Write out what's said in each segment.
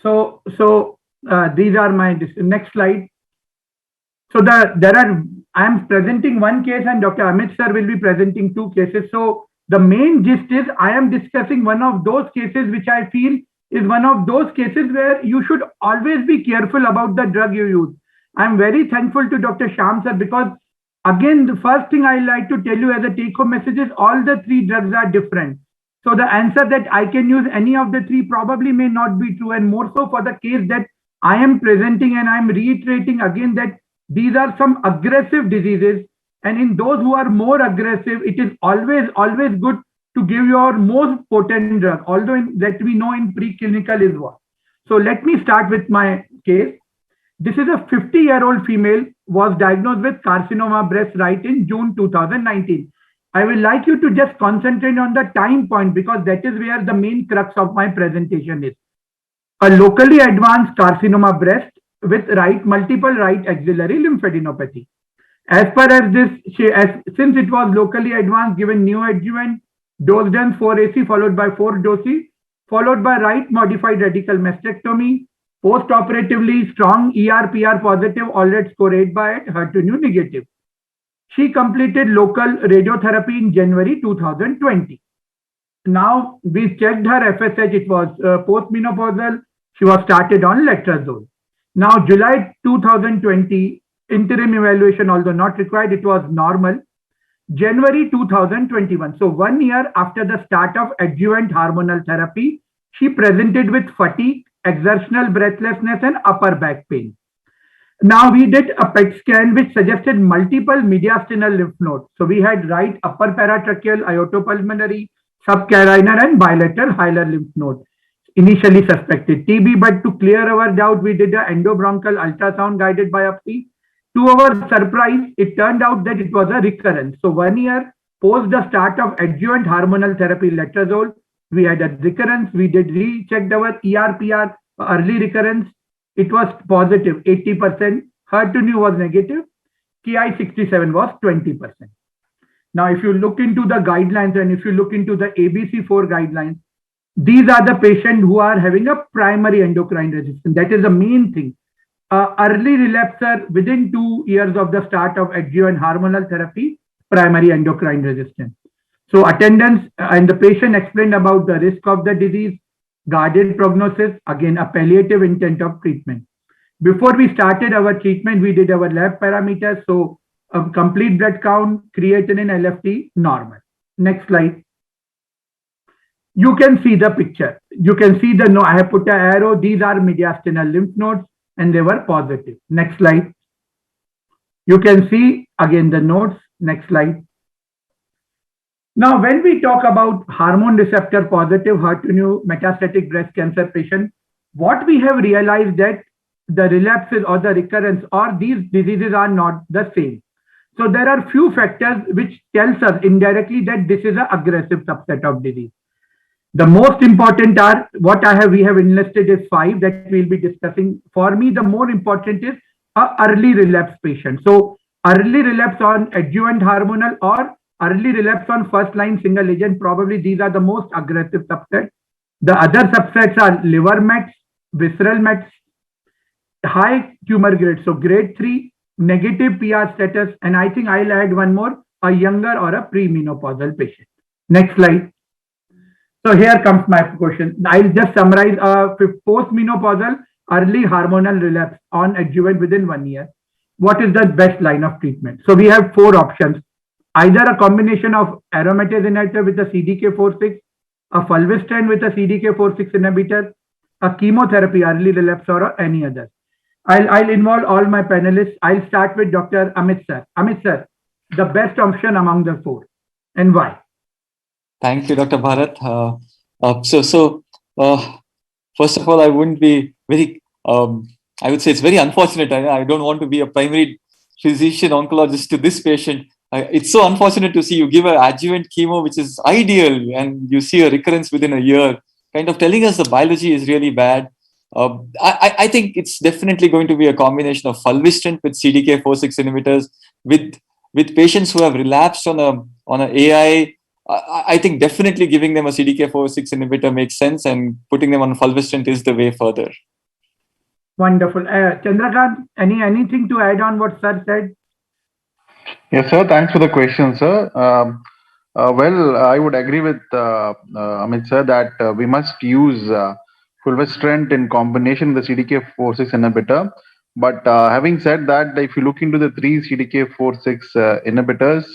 These are my next slide. So I am presenting one case and Dr. Amit sir will be presenting two cases. So the main gist is I am discussing one of those cases which I feel is one of those cases where you should always be careful about the drug you use. I'm very thankful to Dr. Sham sir because again, the first thing I like to tell you as a take home message is all the three drugs are different. So the answer that I can use any of the three probably may not be true, and more so for the case that I am presenting, and I'm reiterating again that these are some aggressive diseases, and in those who are more aggressive, it is always good to give your most potent drug, although that we know in preclinical is what. So let me start with my case. This is a 50-year-old female was diagnosed with carcinoma breast right in June 2019. I will like you to just concentrate on the time point because that is where the main crux of my presentation is. A locally advanced carcinoma breast with multiple right axillary lymphadenopathy. As per as this, since it was locally advanced, given neoadjuvant, dose done 4AC followed by 4-DOSI, followed by right modified radical mastectomy, post-operatively strong ER/PR positive, all-red score 8 by 8, HER2/neu negative. She completed local radiotherapy in January 2020. Now we checked her FSH, it was postmenopausal. She was started on letrozole. Now July 2020, interim evaluation, although not required, it was normal. January 2021, so 1 year after the start of adjuvant hormonal therapy, she presented with fatigue, exertional breathlessness, and upper back pain. Now we did a PET scan which suggested multiple mediastinal lymph nodes. So we had right upper paratracheal, aortopulmonary, subcariner, and bilateral hilar lymph node. Initially suspected TB, but to clear our doubt, we did an endobronchial ultrasound guided biopsy. To our surprise, it turned out that it was a recurrence. So 1 year post the start of adjuvant hormonal therapy letrozole, we had a recurrence. We did rechecked our ER/PR early recurrence. It was positive 80%. HER2/neu was negative. Ki-67 was 20%. Now, if you look into the guidelines and if you look into the ABC4 guidelines, these are the patients who are having a primary endocrine resistance. That is the main thing. Early relapser within 2 years of the start of adjuvant hormonal therapy, primary endocrine resistance. So attendance and the patient explained about the risk of the disease, guarded prognosis, again a palliative intent of treatment. Before we started our treatment, we did our lab parameters. So a complete blood count, creatinine, LFT, normal. Next slide. You can see the picture. You can see I have put an arrow. These are mediastinal lymph nodes and they were positive. Next slide. You can see again the nodes. Next slide. Now, when we talk about hormone receptor positive HER2/neu metastatic breast cancer patient, what we have realized that the relapses or the recurrence or these diseases are not the same. So there are few factors which tells us indirectly that this is an aggressive subset of disease. The most important are what we have enlisted is 5 that we'll be discussing. For me, the more important is early relapse patient. So early relapse on adjuvant hormonal or early relapse on first line single agent, probably these are the most aggressive subsets. The other subsets are liver mets, visceral mets, high tumor grade, so grade 3, negative PR status, and I think I'll add one more, a younger or a premenopausal patient. Next slide. So here comes my question. I'll just summarize postmenopausal early hormonal relapse on adjuvant within 1 year. What is the best line of treatment? So we have 4 options. Either a combination of aromatase inhibitor with a CDK4/6, a fulvestrant with a CDK4/6 inhibitor, a chemotherapy early relapse, or any other. I'll involve all my panelists. I'll start with Dr. Amit sir. Amit sir, the best option among the 4 and why? Thank you, Dr. Bharat. First of all, I wouldn't be very, I would say it's very unfortunate. I don't want to be a primary physician oncologist to this patient. It's so unfortunate to see you give an adjuvant chemo, which is ideal, and you see a recurrence within a year, kind of telling us the biology is really bad. I think it's definitely going to be a combination of fulvestrant with CDK4/6 inhibitors with patients who have relapsed on a AI. I think definitely giving them a CDK4/6 inhibitor makes sense, and putting them on fulvestrant is the way further. Wonderful. Chandrakant, anything to add on what sir said? Yes, sir. Thanks for the question, sir. Well, I would agree with Amit, sir, that we must use fulvestrant in combination with the CDK4/6 inhibitor. But having said that, if you look into the three CDK4/6 inhibitors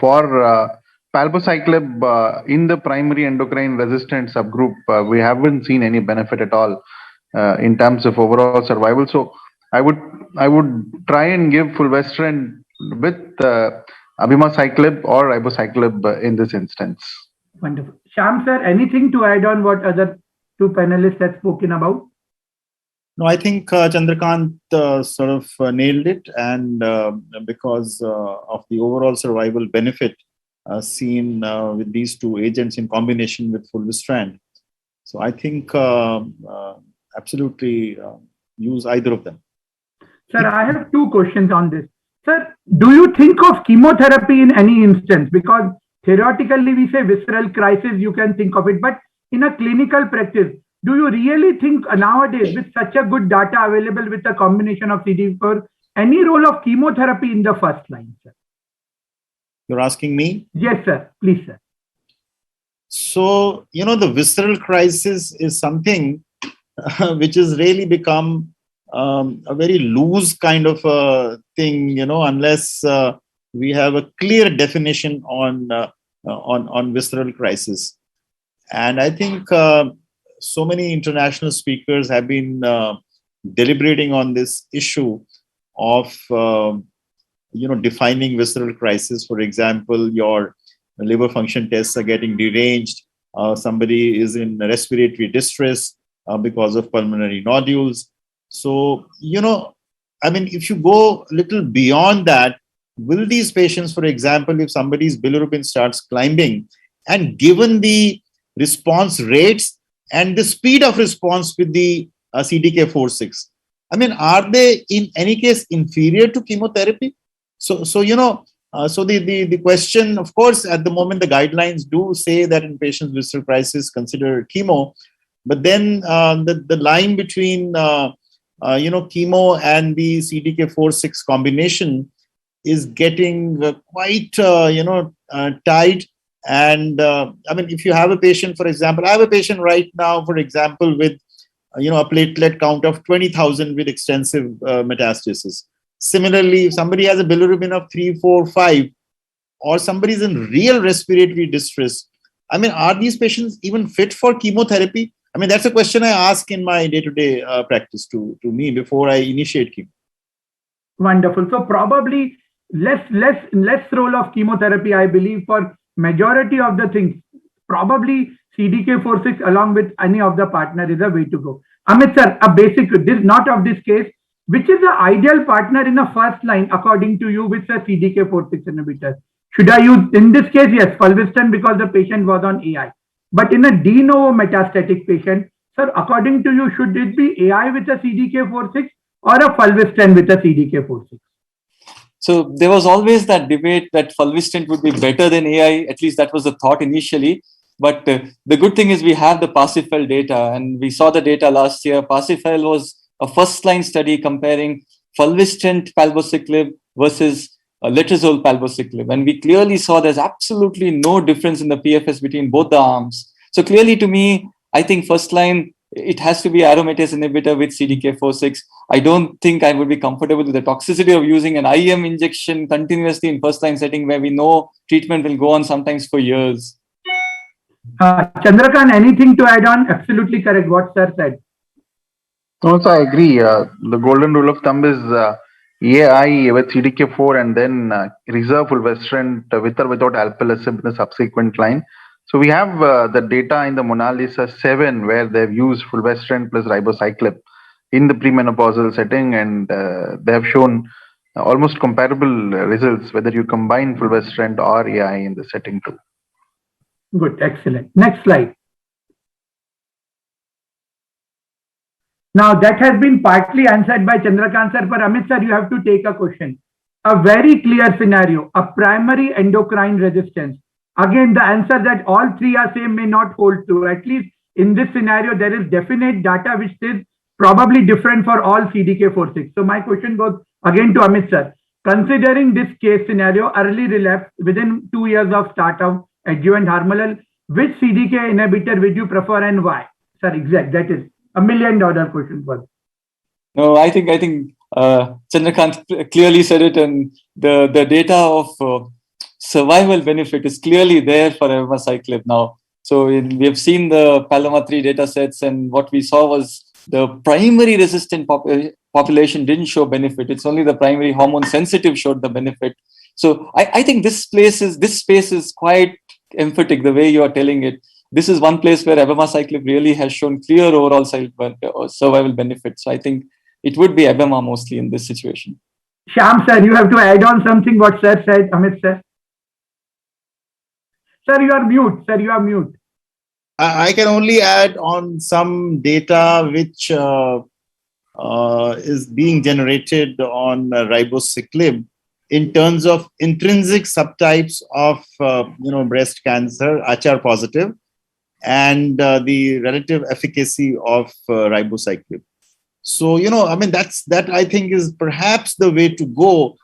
for palbociclib in the primary endocrine resistant subgroup, we haven't seen any benefit at all in terms of overall survival. So I would I would try and give fulvestrant with abemaciclib or ribociclib in this instance. Wonderful. Sham sir, anything to add on what other two panelists have spoken about? No, I think Chandrakant sort of nailed it, and because of the overall survival benefit seen with these two agents in combination with fulvestrant. So I think absolutely use either of them. Sir, I have two questions on this. Sir, do you think of chemotherapy in any instance? Because theoretically we say visceral crisis, you can think of it, but in a clinical practice, do you really think nowadays with such a good data available with a combination of CD4, any role of chemotherapy in the first line, sir? You're asking me? Yes, sir. Please, sir. So, the visceral crisis is something which has really become a very loose kind of a thing, unless we have a clear definition on visceral crisis. And I think so many international speakers have been deliberating on this issue of defining visceral crisis. For example, your liver function tests are getting deranged. Somebody is in respiratory distress because of pulmonary nodules. So, if you go a little beyond that, will these patients, for example, if somebody's bilirubin starts climbing, and given the response rates and the speed of response with the CDK4/6, are they in any case inferior to chemotherapy? So the question, of course, at the moment, the guidelines do say that in patients with visceral crisis, consider chemo. But then the line between chemo and the CDK4/6 combination is getting quite tight. And if you have a patient, for example, I have a patient right now, for example, with a platelet count of 20,000 with extensive metastasis. Similarly, if somebody has a bilirubin of 3, 4, 5, or somebody is in real respiratory distress, are these patients even fit for chemotherapy? That's a question I ask in my day-to-day practice to me before I initiate chemo. Wonderful. So probably less role of chemotherapy, I believe, for majority of the things. Probably CDK4/6 along with any of the partner is a way to go. Amit sir, a basic, this not of this case, which is the ideal partner in a first line according to you with a CDK4/6 inhibitor? Should I use, in this case, yes, fulvestrant because the patient was on AI. But in a de novo metastatic patient, sir, according to you, should it be AI with a CDK4/6 or a fulvestrant with a CDK4/6? So there was always that debate that fulvestrant would be better than AI. At least that was the thought initially. But the good thing is we have the Parsifal data, and we saw the data last year. Parsifal was a first-line study comparing fulvestrant palbociclib versus letrozole palbociclib, and we clearly saw there's absolutely no difference in the PFS between both the arms. So clearly, to me, I think first-line it has to be aromatase inhibitor with CDK4/6. I don't think I would be comfortable with the toxicity of using an IM injection continuously in first-line setting where we know treatment will go on sometimes for years. Chandrakant, anything to add on? Absolutely correct what sir said. Also, I agree. The golden rule of thumb is AI with CDK4 and then reserve fulvestrant with or without alpelisib in the subsequent line. So we have the data in the Mona Lisa 7 where they've used fulvestrant plus ribociclib in the premenopausal setting, and they have shown almost comparable results whether you combine fulvestrant or AI in the setting too. Good, excellent. Next slide. Now that has been partly answered by Chandrakant sir, but Amit sir, you have to take a question. A very clear scenario, a primary endocrine resistance. Again, the answer that all three are same may not hold true. At least in this scenario, there is definite data which says probably different for all CDK4/6. So my question goes again to Amit sir. Considering this case scenario, early relapse within 2 years of start of adjuvant hormonal, which CDK inhibitor would you prefer and why? Sir, exact. That is $1 million question for. No, I think Chandrakant clearly said it, and the data of survival benefit is clearly there for abemaciclib now. So we have seen the Paloma 3 data sets, and what we saw was the primary resistant population didn't show benefit. It's only the primary hormone sensitive showed the benefit. So I think this space is quite emphatic the way you are telling it. This is one place where abemaciclib really has shown clear overall survival benefits. So I think it would be abema mostly in this situation. Shyam sir, you have to add on something what sir said, Amit sir. Sir, you are mute. Sir, you are mute. I can only add on some data which is being generated on ribociclib in terms of intrinsic subtypes of breast cancer, HR positive, and the relative efficacy of ribociclib. So that I think is perhaps the way to go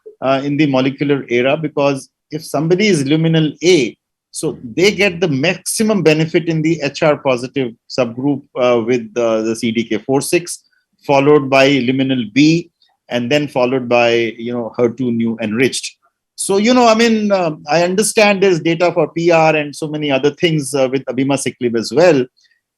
in the molecular era, because if somebody is luminal A, so they get the maximum benefit in the HR positive subgroup with the CDK4/6, followed by luminal B, and then followed by HER2 new enriched. So I understand there's data for PR and so many other things with abemaciclib as well.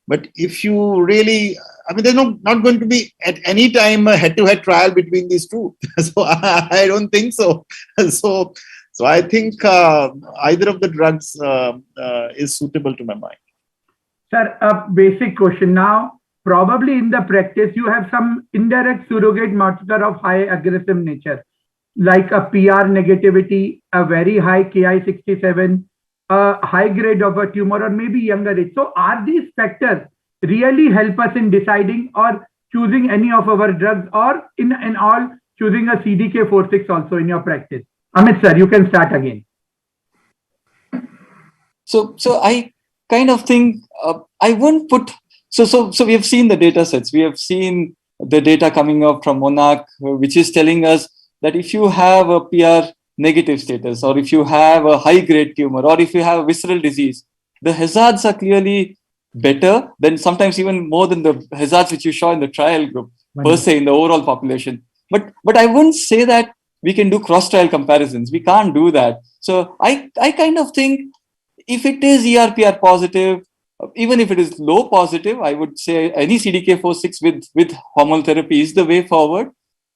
But if you really, there's not going to be at any time a head-to-head trial between these two. So I don't think so. So I think either of the drugs is suitable to my mind. Sir, a basic question now. Probably in the practice, you have some indirect surrogate marker of high aggressive nature, like a PR negativity, a very high Ki67, a high grade of a tumor, or maybe younger age. So are these factors really help us in deciding or choosing any of our drugs, or in all choosing a CDK4/6 also in your practice? Amit sir, you can start again. So I kind of think I wouldn't put. So we have seen the data sets. We have seen the data coming up from Monarch, which is telling us that if you have a PR negative status, or if you have a high grade tumor, or if you have visceral disease, the hazards are clearly better than, sometimes even more than, the hazards which you saw in the trial group per se in the overall population. But I wouldn't say that we can do cross trial comparisons. We can't do that. So I kind of think if it is ERPR positive, even if it is low positive, I would say any CDK4/6 with hormonal therapy is the way forward.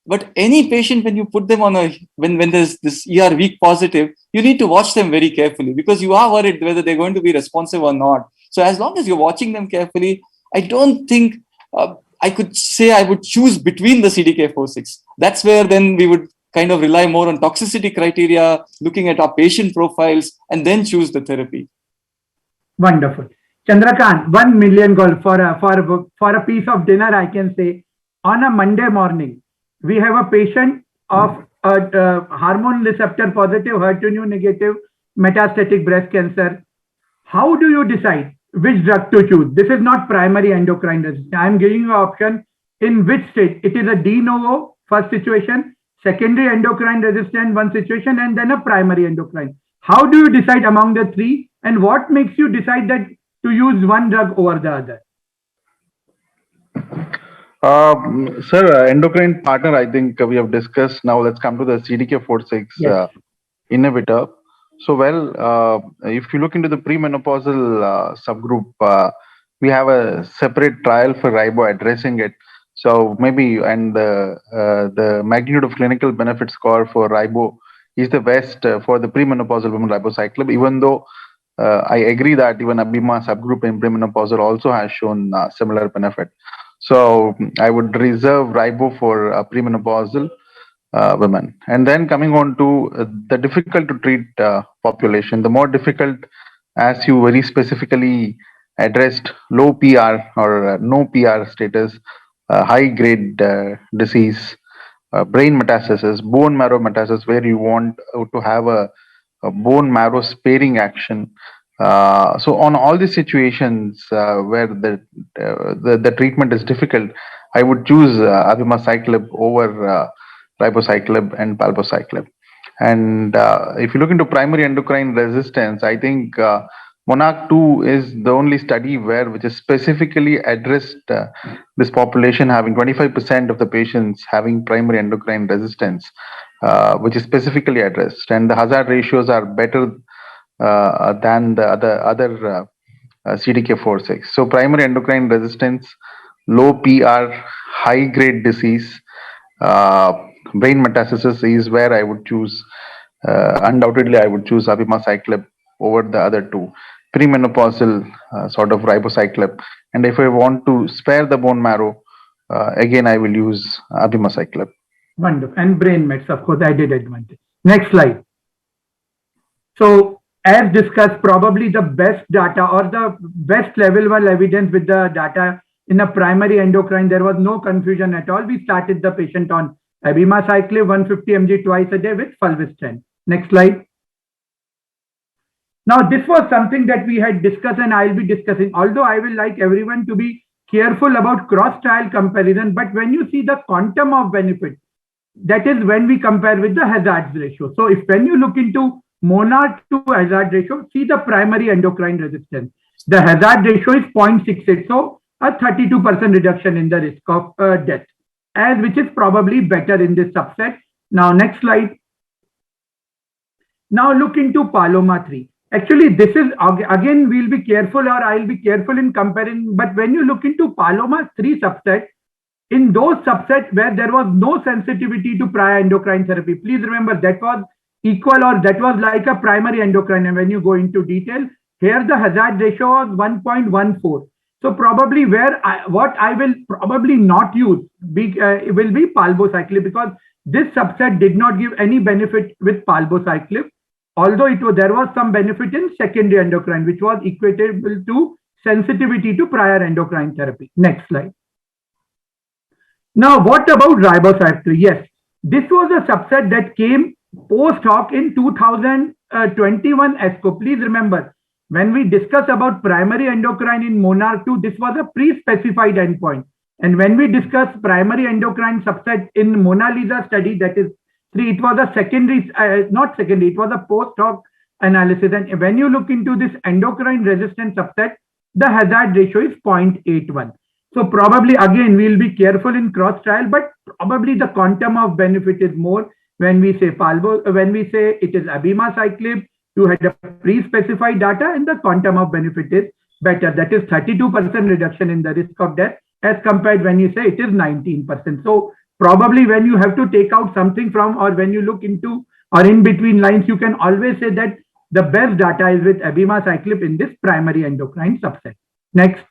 But any patient, when you put them on when there's this ER weak positive, you need to watch them very carefully, because you are worried whether they're going to be responsive or not. So as long as you're watching them carefully, I don't think I could say I would choose between the CDK4/6. That's where then we would kind of rely more on toxicity criteria, looking at our patient profiles, and then choose the therapy. Wonderful. Chandrakant, $1 million goal for a piece of dinner. I can say on a Monday morning, we have a patient of hormone receptor positive, HER2 negative, metastatic breast cancer. How do you decide which drug to choose? This is not primary endocrine resistant. I am giving you an option in which stage. It is a de novo first situation, secondary endocrine resistant one situation, and then a primary endocrine. How do you decide among the three, and what makes you decide that to use one drug over the other? Sir, endocrine partner, I think we have discussed. Now let's come to the CDK4/6 inhibitor. So, if you look into the premenopausal subgroup, we have a separate trial for ribo addressing it. So maybe, and the magnitude of clinical benefit score for ribo is the best for the premenopausal women ribociclib, even though I agree that even abema subgroup in premenopausal also has shown similar benefit. So I would reserve ribo for premenopausal women. And then coming on to the difficult to treat population, the more difficult, as you very specifically addressed, low PR or no PR status, high grade disease, brain metastasis, bone marrow metastasis, where you want to have a bone marrow sparing action. So on all these situations where the treatment is difficult, I would choose abemaciclib over ribociclib and palbociclib. And if you look into primary endocrine resistance, I think Monarch 2 is the only study which is specifically addressed this population having 25% of the patients having primary endocrine resistance, which is specifically addressed, and the hazard ratios are better than the other CDK4/6. So primary endocrine resistance, low PR, high grade disease, brain metastasis is where I would choose. Undoubtedly, I would choose abemaciclib over the other two. Premenopausal sort of ribociclib, and if I want to spare the bone marrow, again I will use abemaciclib. Wonderful. And brain mets, of course, added advantage. Next slide. So, as discussed, probably the best data or the best level 1 evidence with the data in a primary endocrine, there was no confusion at all. We started the patient on abemaciclib 150 mg twice a day with fulvestrant. Next slide. Now, this was something that we had discussed and I'll be discussing, although I will like everyone to be careful about cross-trial comparison, but when you see the quantum of benefit, that is when we compare with the hazard ratio. So if when you look into Monarch 2 hazard ratio, see the primary endocrine resistance. The hazard ratio is 0.68, so a 32% reduction in the risk of death, which is probably better in this subset. Now, next slide. Now look into Paloma 3. Actually, this is, again, we'll be careful, or I'll be careful in comparing, but when you look into Paloma 3 subset, in those subsets where there was no sensitivity to prior endocrine therapy, please remember that was equal or that was like a primary endocrine. And when you go into detail, here the hazard ratio was 1.14. So probably what I will probably not use will be palbociclib, because this subset did not give any benefit with palbociclib, although there was some benefit in secondary endocrine, which was equatable to sensitivity to prior endocrine therapy. Next slide. Now, what about ribociclib? Yes, this was a subset that came post hoc in 2021 ESCO. Please remember, when we discuss about primary endocrine in Monarch 2, this was a pre-specified endpoint. And when we discuss primary endocrine subset in Mona Lisa study, that is 3, it was a it was a post hoc analysis. And when you look into this endocrine resistant subset, the hazard ratio is 0.81. So probably, again, we'll be careful in cross trial, but probably the quantum of benefit is more when we say it is abemaciclib. You had a pre-specified data, and the quantum of benefit is better. That is 32% reduction in the risk of death, as compared when you say it is 19%. So probably when you have to take out something from, or when you look into or in between lines, you can always say that the best data is with abemaciclib in this primary endocrine subset. Next.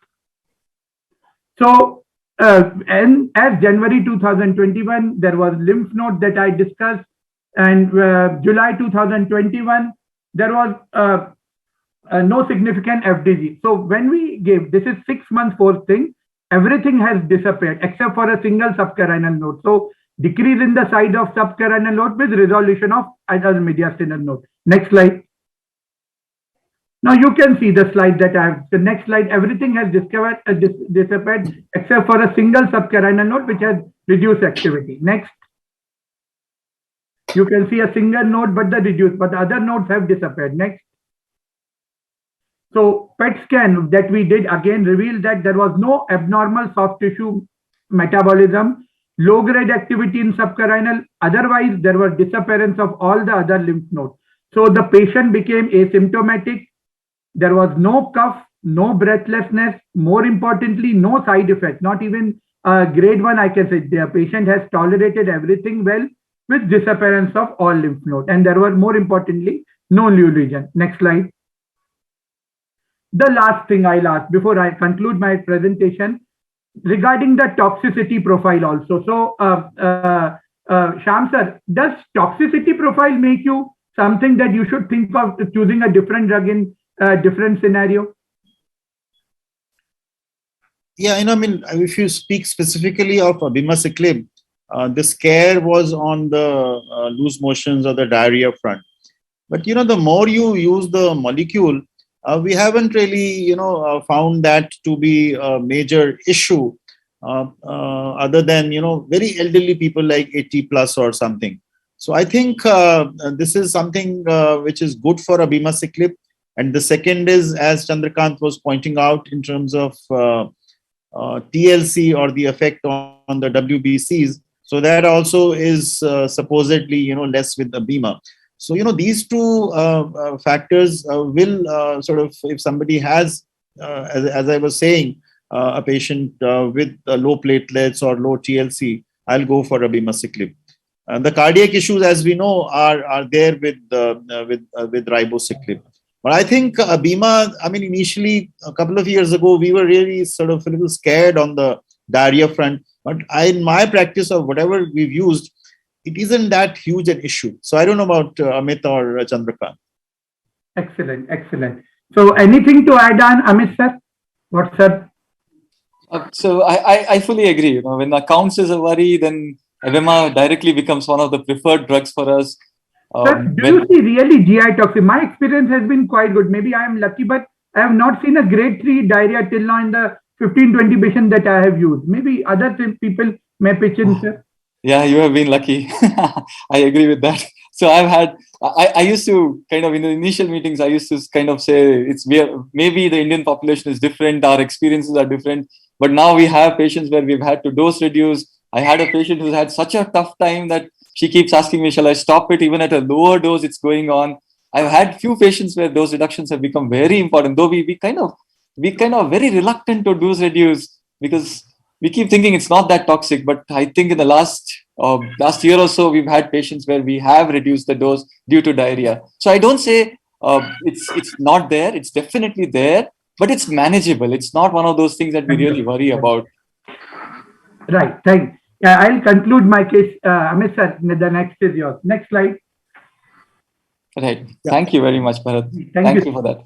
So, and as January 2021, there was lymph node that I discussed, and July 2021, there was no significant FDG. So when we gave, this is 6 months post thing, everything has disappeared except for a single subcarinal node. So decrease in the size of subcarinal node with resolution of other mediastinal node. Next slide. Now you can see the slide that I have. The next slide, everything has disappeared except for a single subcarinal node which has reduced activity. Next. You can see a single node, but the other nodes have disappeared. Next. So PET scan that we did again revealed that there was no abnormal soft tissue metabolism, low grade activity in subcarinal. Otherwise, there was disappearance of all the other lymph nodes. So the patient became asymptomatic. There was no cough, no breathlessness. More importantly, no side effect, not even grade 1, I can say. The patient has tolerated everything well with disappearance of all lymph nodes. And there was, more importantly, no new lesion. Next slide. The last thing I'll ask before I conclude my presentation regarding the toxicity profile also. So, Shyam sir, does toxicity profile make you something that you should think of choosing a different drug in a different scenario? Yeah, I mean, if you speak specifically of abemaciclib, the scare was on the loose motions or the diarrhea front. But, the more you use the molecule, we haven't really, found that to be a major issue. other than, very elderly people like 80 plus or something. So I think this is something which is good for abemaciclib. And the second is, as Chandrakant was pointing out, in terms of TLC or the effect on the WBCs. So that also is supposedly, less with abema. So, these two factors will sort of, if somebody has, as I was saying, a patient with low platelets or low TLC, I'll go for abemaciclib. The cardiac issues, as we know, are there with ribociclib. But I think abema, initially, a couple of years ago, we were really sort of a little scared on the diarrhea front. But in my practice of whatever we've used, it isn't that huge an issue. So I don't know about Amit or Chandrakant. Excellent, excellent. So anything to add on, Amit sir? What sir? So I fully agree. When accounts is a worry, then abema directly becomes one of the preferred drugs for us. Sir, do you see really GI toxin? My experience has been quite good. Maybe I am lucky, but I have not seen a grade 3 diarrhea till now in the 15-20 patients that I have used. Maybe other people may pitch in, sir. Yeah, you have been lucky. I agree with that. So I used to kind of, in the initial meetings, I used to kind of say maybe the Indian population is different, our experiences are different. But now we have patients where we've had to dose reduce. I had a patient who's had such a tough time that she keeps asking me, shall I stop it? Even at a lower dose, it's going on. I've had few patients where dose reductions have become very important, though we kind of very reluctant to dose reduce because we keep thinking it's not that toxic. But I think in the last year or so, we've had patients where we have reduced the dose due to diarrhea. So I don't say it's not there. It's definitely there, but it's manageable. It's not one of those things that we really worry about. Right. Thanks. I'll conclude my case. Amit sir, the next is yours. Next slide. Right. Yeah. Thank you very much, Bharat. Thank you for that.